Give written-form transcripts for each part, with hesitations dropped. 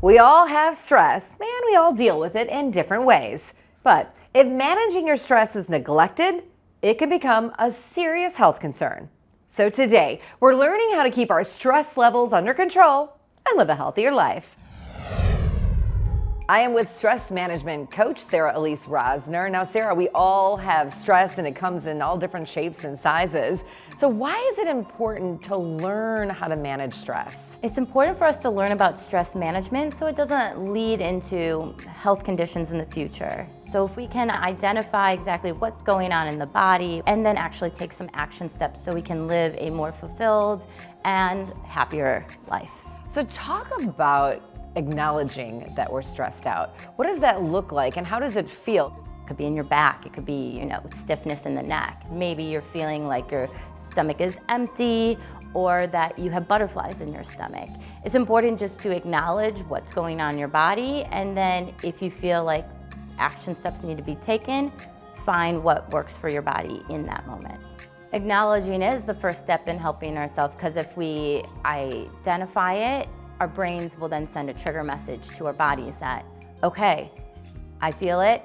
We all have stress, and we all deal with it in different ways. But if managing your stress is neglected, it can become a serious health concern. So today, we're learning how to keep our stress levels under control and live a healthier life. I am with stress management coach Sarah Elise Rosner. Now, Sarah, we all have stress and it comes in all different shapes and sizes. So why is it important to learn how to manage stress? It's important for us to learn about stress management so it doesn't lead into health conditions in the future. So if we can identify exactly what's going on in the body and then actually take some action steps so we can live a more fulfilled and happier life. So talk about acknowledging that we're stressed out. What does that look like and how does it feel? It could be in your back, it could be, stiffness in the neck. Maybe you're feeling like your stomach is empty or that you have butterflies in your stomach. It's important just to acknowledge what's going on in your body, and then if you feel like action steps need to be taken, find what works for your body in that moment. Acknowledging is the first step in helping ourselves, because if we identify it, our brains will then send a trigger message to our bodies that, okay, I feel it,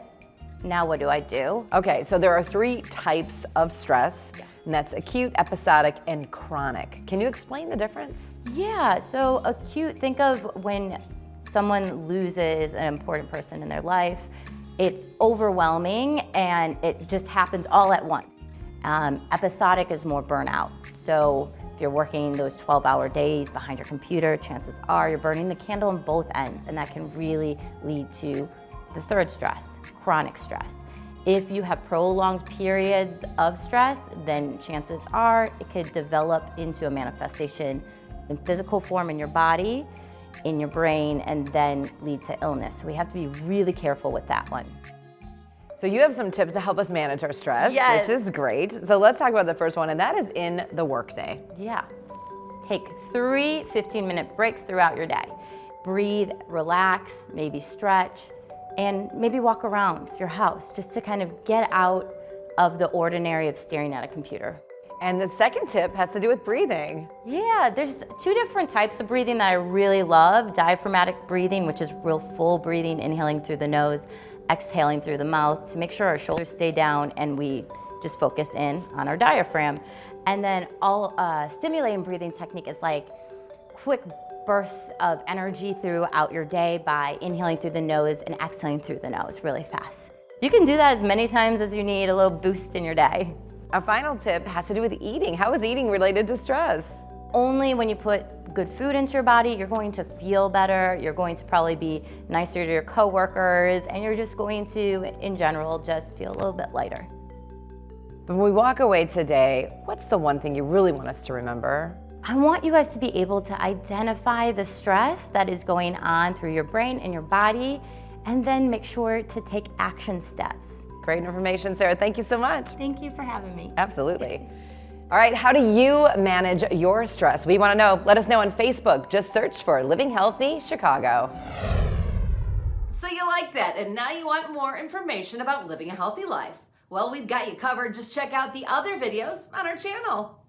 now what do I do? Okay, so there are 3 types of stress, and that's acute, episodic, and chronic. Can you explain the difference? Yeah, so acute, think of when someone loses an important person in their life. It's overwhelming and it just happens all at once. Episodic is more burnout. So if you're working those 12-hour days behind your computer, chances are you're burning the candle on both ends, and that can really lead to the third stress, chronic stress. If you have prolonged periods of stress, then chances are it could develop into a manifestation in physical form in your body, in your brain, and then lead to illness. So we have to be really careful with that one. So you have some tips to help us manage our stress, Yes. which is great. So let's talk about the first one, and that is in the workday. Yeah. Take 3 15-minute breaks throughout your day. Breathe, relax, maybe stretch, and maybe walk around your house just to kind of get out of the ordinary of staring at a computer. And the second tip has to do with breathing. Yeah, there's 2 different types of breathing that I really love. Diaphragmatic breathing, which is real full breathing, inhaling through the nose, exhaling through the mouth to make sure our shoulders stay down and we just focus in on our diaphragm. And then stimulating breathing technique is like quick bursts of energy throughout your day by inhaling through the nose and exhaling through the nose really fast. You can do that as many times as you need, a little boost in your day. Our final tip has to do with eating. How is eating related to stress? Only when you put good food into your body, you're going to feel better, you're going to probably be nicer to your coworkers, and you're just going to, in general, just feel a little bit lighter. When we walk away today, what's the one thing you really want us to remember? I want you guys to be able to identify the stress that is going on through your brain and your body, and then make sure to take action steps. Great information, Sarah. Thank you so much. Thank you for having me. Absolutely. All right, how do you manage your stress? We want to know. Let us know on Facebook. Just search for Living Healthy Chicago. So you like that, and now you want more information about living a healthy life? Well, we've got you covered. Just check out the other videos on our channel.